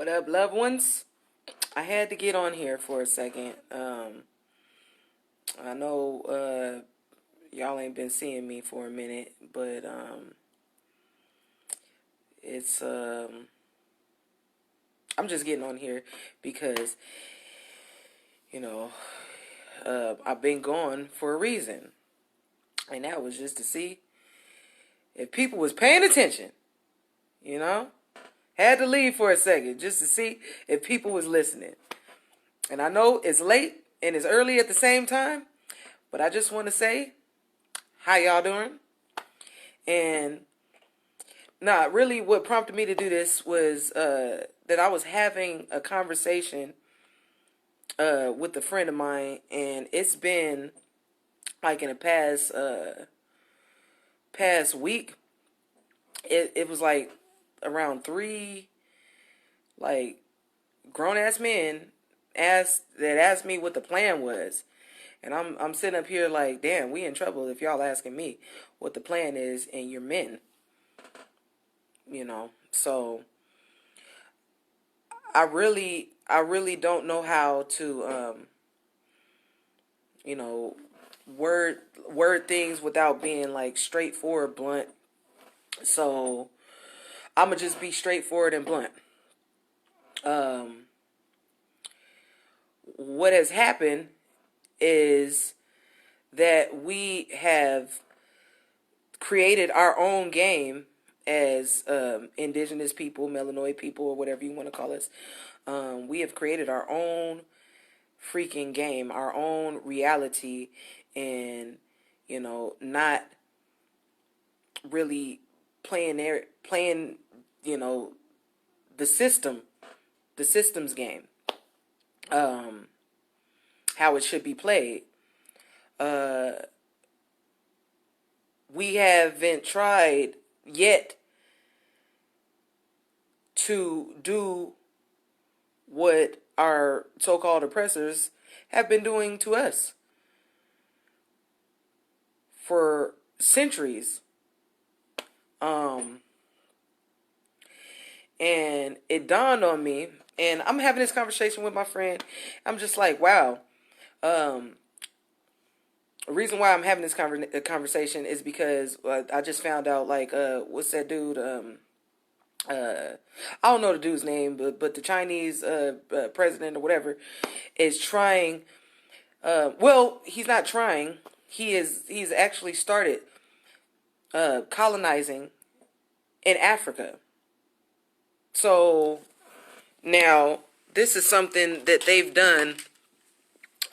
What up, loved ones? I had to get on here for a second. I know y'all ain't been seeing me for a minute, but it's I'm just getting on here because you know I've been gone for a reason, and that was just to see if people was paying attention. You know, had to leave for a second just to see if people was listening. And I know it's late and it's early at the same time, but I just want to say, how y'all doing? And really what prompted me to do this was that I was having a conversation with a friend of mine, and it's been like in the past week. It was like around three like grown ass men asked me what the plan was. And I'm sitting up here like, damn, we in trouble if y'all asking me what the plan is and you're men. So I really don't know how to word things without being like straightforward, blunt. So I'm gonna just be straightforward and blunt. What has happened is that we have created our own game as indigenous people, melanoid people, or whatever you want to call us. We have created our own freaking game, our own reality, and not really playing the system's game, how it should be played. We haven't tried yet to do what our so-called oppressors have been doing to us for centuries. And it dawned on me, and I'm having this conversation with my friend. I'm just like, wow. The reason why I'm having this conversation is because I just found out, like, what's that dude? I don't know the dude's name, but the Chinese president or whatever is trying. Well, he's not trying. He's actually started colonizing in Africa. So now this is something that they've done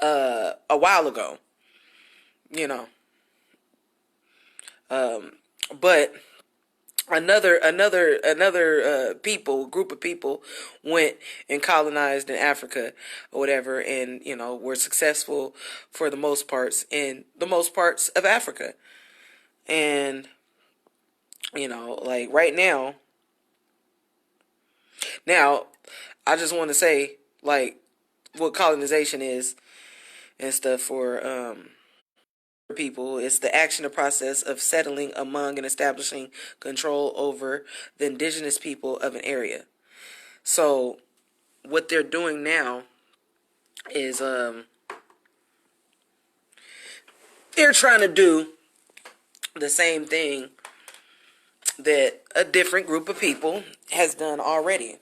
a while ago, you know. But another group of people went and colonized in Africa or whatever, and were successful for the most parts in the most parts of Africa. And like right now I just want to say, like, what colonization is and stuff for people. It's the action or process of settling among and establishing control over the indigenous people of an area. So what they're doing now is they're trying to do the same thing that a different group of people has done already.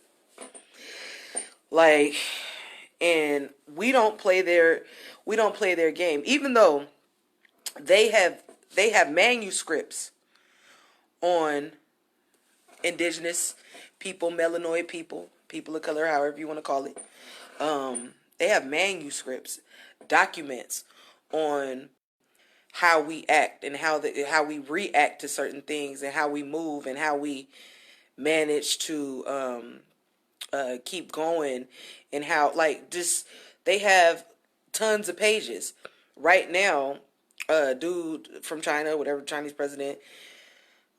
Like, and we don't play their game, even though they have manuscripts on indigenous people, melanoid people, people of color, however you want to call it. They have manuscripts, documents on how we act and how we react to certain things and how we move and how we manage to keep going, and how, like, just they have tons of pages. Right now, dude from China, whatever, Chinese president,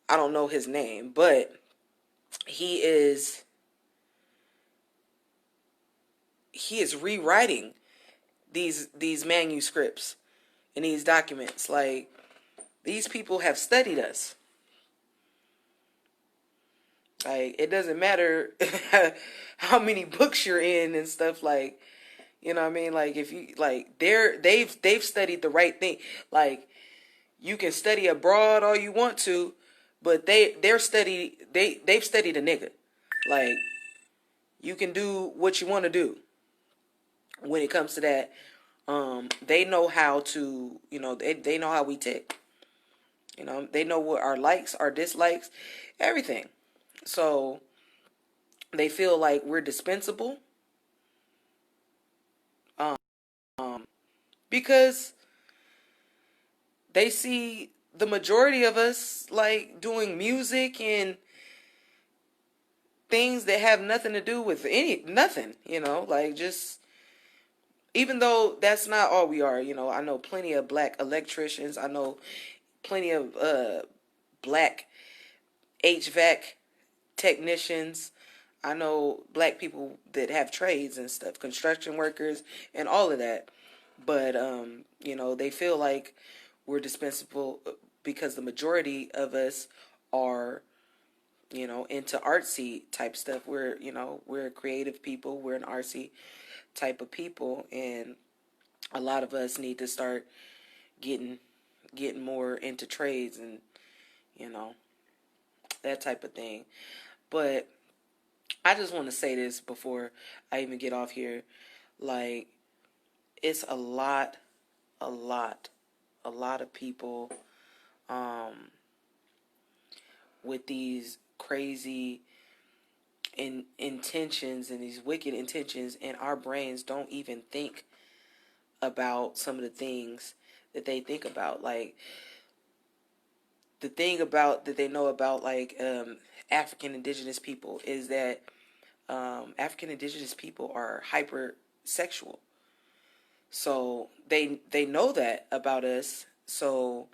I don't know his name, but he is rewriting these manuscripts and these documents. Like, these people have studied us. Like, it doesn't matter how many books you're in and stuff. Like, you know what I mean? Like, if you like, they've studied the right thing. Like, you can study abroad all you want to, but they've studied a nigga. Like, you can do what you want to do when it comes to that. They know how to, they know how we tick. They know what our likes, our dislikes, everything. So they feel like we're dispensable, because they see the majority of us like doing music and things that have nothing to do with nothing, like, just, even though that's not all we are. I know plenty of black electricians. I know plenty of black HVAC technicians. I know black people that have trades and stuff, construction workers and all of that. But they feel like we're dispensable because the majority of us are, into artsy type stuff. We're creative people. We're an artsy type of people, and a lot of us need to start getting more into trades and you know that type of thing. But I just want to say this before I even get off here. Like, it's a lot, a lot of people um, with these crazy intentions and these wicked intentions, and our brains don't even think about some of the things that they think about. Like, the thing about that they know about, like, African indigenous people is that African indigenous people are hypersexual. So they know that about us. So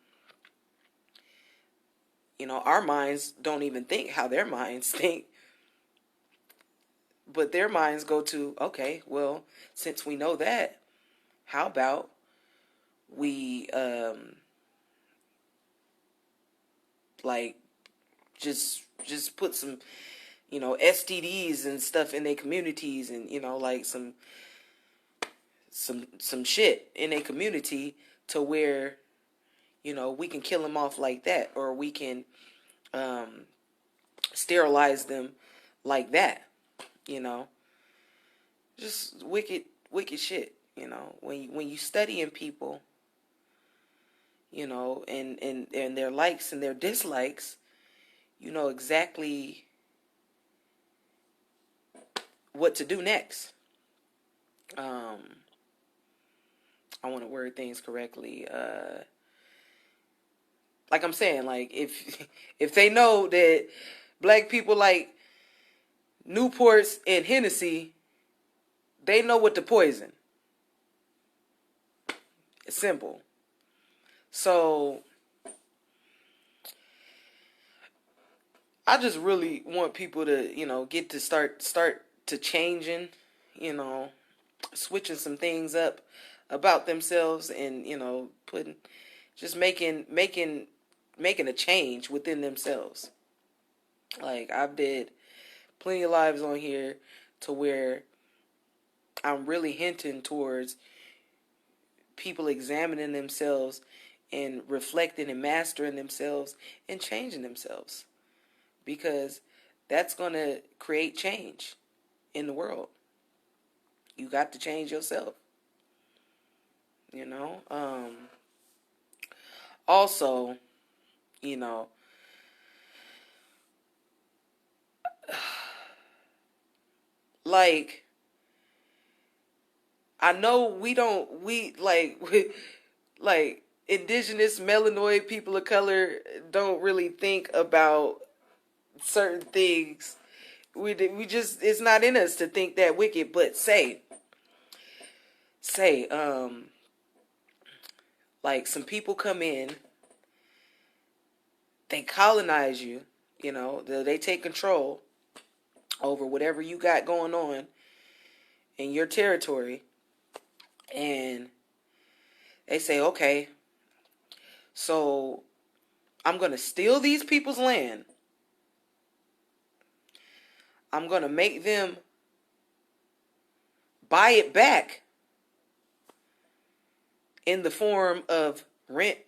our minds don't even think how their minds think, but their minds go to, okay, well, since we know that, how about we like just put some STDs and stuff in their communities, and like some shit in a community, to where we can kill them off like that, or we can um, sterilize them like that. You know, just wicked shit. When you studying people, and their likes and their dislikes, you know exactly what to do next. Um, I want to word things correctly. Like I'm saying, like, if they know that black people like Newports and Hennessy, they know what to poison. It's simple. So I just really want people to, get to start to changing, you know, switching some things up about themselves, and putting, just making a change within themselves. Like, I've did plenty of lives on here to where I'm really hinting towards people examining themselves and reflecting and mastering themselves and changing themselves, because that's going to create change in the world. You got to change yourself, you know. Also, you know, like, I know we like like indigenous melanoid people of color don't really think about certain things. We just, it's not in us to think that wicked. But say like, some people come in, they colonize you, they take control over whatever you got going on in your territory, and they say, okay, so I'm going to steal these people's land, I'm going to make them buy it back in the form of rent,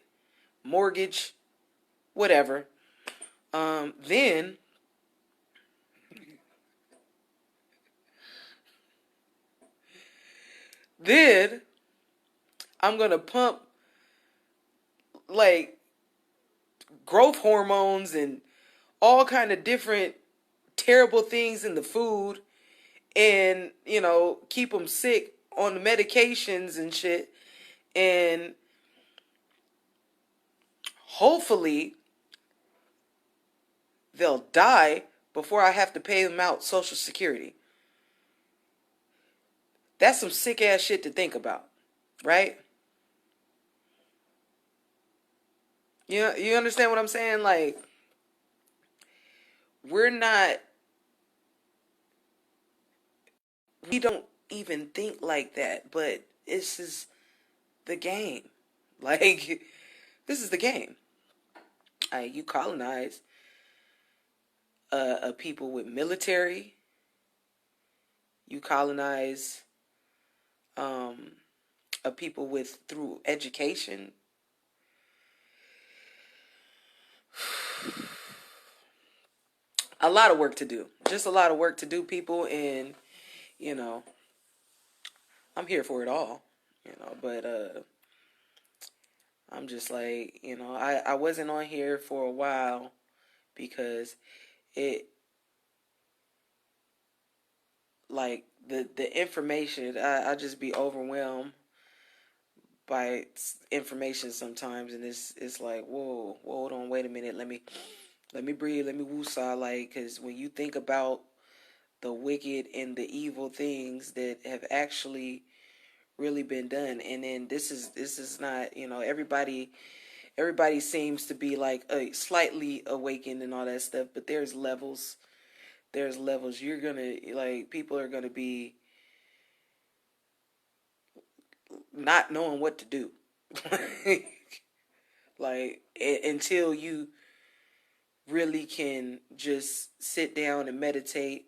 mortgage, whatever. Then I'm going to pump like growth hormones and all kind of different terrible things in the food, and keep them sick on the medications and shit, and hopefully they'll die before I have to pay them out Social Security. That's some sick ass shit to think about, right? You understand what I'm saying? Like, we don't even think like that, but this is the game. Like, this is the game. You colonize a people with military. You colonize a people with through education. A lot of work to do. Just a lot of work to do, people, and I'm here for it all. But I'm just like, I wasn't on here for a while because it, like, the information, I just be overwhelmed by information sometimes, and it's like, whoa, hold on, wait a minute, let me breathe, let me woosah, like, because when you think about the wicked and the evil things that have actually really been done, and then this is not, everybody seems to be like slightly awakened and all that stuff, but there's levels. You're gonna, like, people are gonna be not knowing what to do. Like, until you really can just sit down and meditate,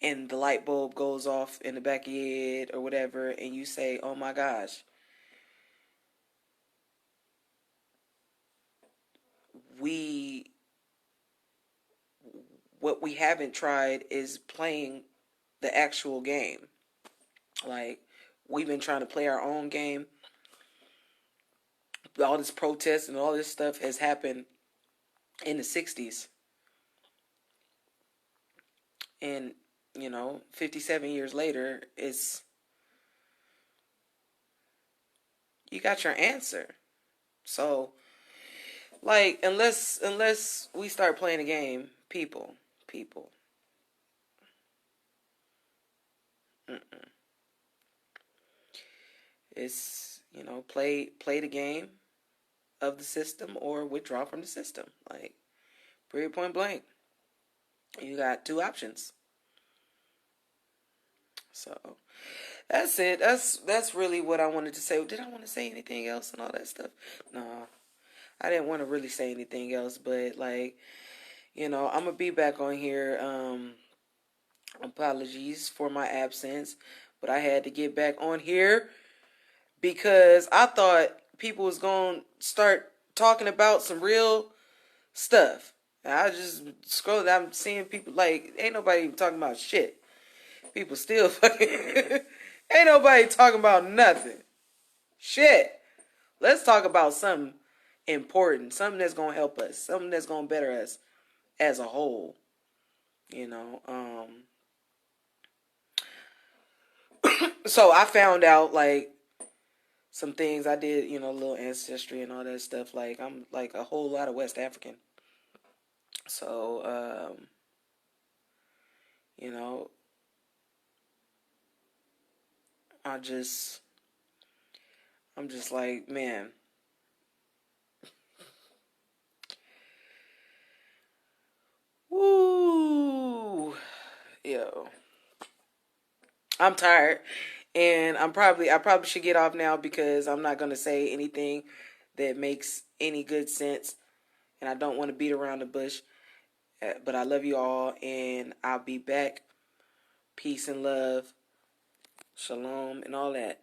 and the light bulb goes off in the back of your head or whatever, and you say, oh my gosh, what we haven't tried is playing the actual game. Like, we've been trying to play our own game. All this protest and all this stuff has happened in the 60s. And, 57 years later, you got your answer. So, like, unless we start playing a game, people. Mm-mm. It's, play the game of the system or withdraw from the system. Like, period, point blank. You got two options. So that's it. That's really what I wanted to say. Did I want to say anything else and all that stuff? No, I didn't want to really say anything else. But, like, I'm gonna be back on here. Apologies for my absence, but I had to get back on here because I thought people was gonna start talking about some real stuff. I just scrolled. I'm seeing people, like, ain't nobody even talking about shit. People still fucking ain't nobody talking about nothing. Shit. Let's talk about something important, something that's gonna help us, something that's gonna better us as a whole. You know. So I found out, like, some things. I did, a little ancestry and all that stuff. Like, I'm like a whole lot of West African. So you know, I'm just like, man. Woo. Yo. I'm tired, and I probably should get off now because I'm not gonna say anything that makes any good sense, and I don't want to beat around the bush. But I love you all, and I'll be back. Peace and love. Shalom and all that.